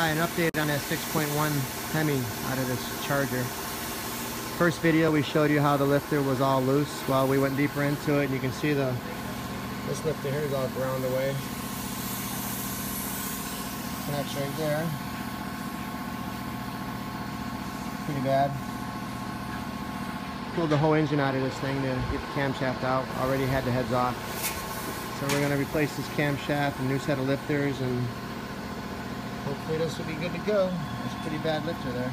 Hi, an update on that 6.1 hemi out of this Charger. First video we showed you how the lifter was all loose. Well, we went deeper into it and you can see this lifter here is all ground away. Connects right there. Pretty bad. Pulled the whole engine out of this thing to get the camshaft out. Already had the heads off. So we're going to replace this camshaft, a new set of lifters, and hopefully this will be good to go. It's a pretty bad lifter there.